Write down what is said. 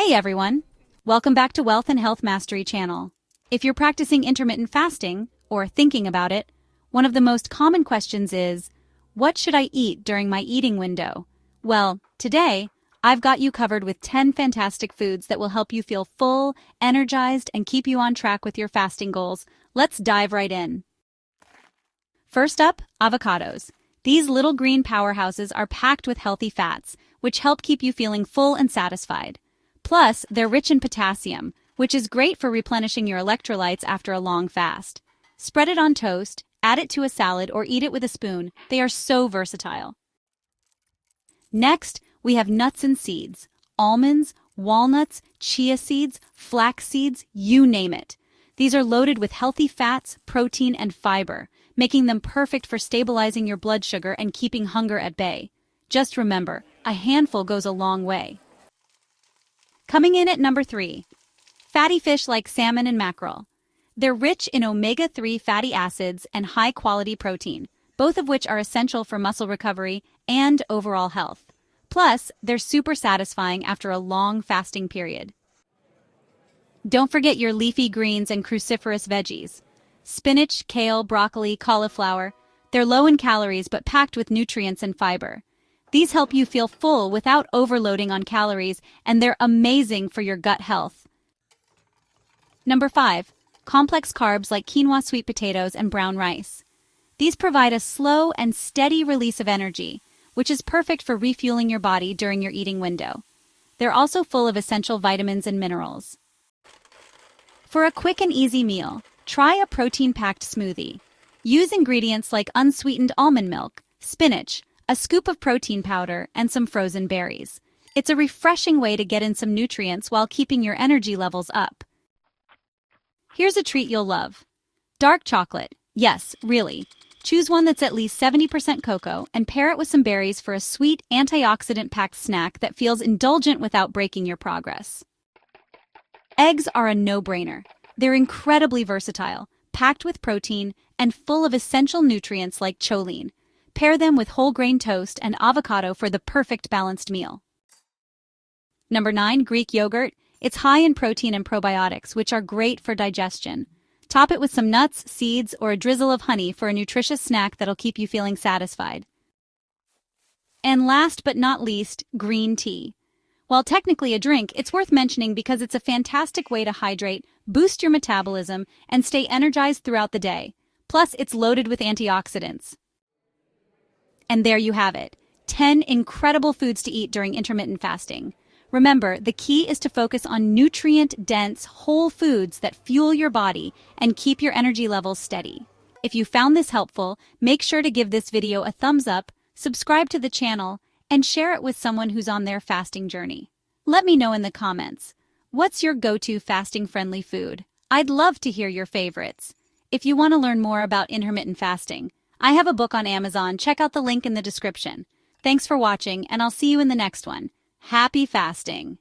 Hey everyone! Welcome back to Wealth and Health Mastery channel. If you're practicing intermittent fasting, or thinking about it, one of the most common questions is, what should I eat during my eating window? Well, today, I've got you covered with 10 fantastic foods that will help you feel full, energized, and keep you on track with your fasting goals. Let's dive right in. First up, avocados. These little green powerhouses are packed with healthy fats, which help keep you feeling full and satisfied. Plus, they're rich in potassium, which is great for replenishing your electrolytes after a long fast. Spread it on toast, add it to a salad, or eat it with a spoon. They are so versatile. Next, we have nuts and seeds. Almonds, walnuts, chia seeds, flax seeds, you name it. These are loaded with healthy fats, protein, and fiber, making them perfect for stabilizing your blood sugar and keeping hunger at bay. Just remember, a handful goes a long way. Coming in at number 3, fatty fish like salmon and mackerel. They're rich in omega-3 fatty acids and high-quality protein, both of which are essential for muscle recovery and overall health. Plus, they're super satisfying after a long fasting period. Don't forget your leafy greens and cruciferous veggies. Spinach, kale, broccoli, cauliflower. They're low in calories but packed with nutrients and fiber. These help you feel full without overloading on calories, and they're amazing for your gut health. Number 5, complex carbs like quinoa sweet potatoes and brown rice. These provide a slow and steady release of energy, which is perfect for refueling your body during your eating window. They're also full of essential vitamins and minerals. For a quick and easy meal, try a protein-packed smoothie. Use ingredients like unsweetened almond milk, spinach, a scoop of protein powder, and some frozen berries. It's a refreshing way to get in some nutrients while keeping your energy levels up. Here's a treat you'll love. Dark chocolate. Yes, really. Choose one that's at least 70% cocoa and pair it with some berries for a sweet, antioxidant-packed snack that feels indulgent without breaking your progress. Eggs are a no-brainer. They're incredibly versatile, packed with protein, and full of essential nutrients like choline. Pair them with whole grain toast and avocado for the perfect balanced meal. Number 9, Greek yogurt. It's high in protein and probiotics, which are great for digestion. Top it with some nuts, seeds, or a drizzle of honey for a nutritious snack that'll keep you feeling satisfied. And last but not least, green tea. While technically a drink, it's worth mentioning because it's a fantastic way to hydrate, boost your metabolism, and stay energized throughout the day. Plus, it's loaded with antioxidants. And there you have it, 10 incredible foods to eat during intermittent fasting. Remember, the key is to focus on nutrient-dense, whole foods that fuel your body and keep your energy levels steady. If you found this helpful, make sure to give this video a thumbs up, subscribe to the channel, and share it with someone who's on their fasting journey. Let me know in the comments, what's your go-to fasting-friendly food? I'd love to hear your favorites. If you want to learn more about intermittent fasting, I have a book on Amazon. Check out the link in the description. Thanks for watching, and I'll see you in the next one. Happy fasting!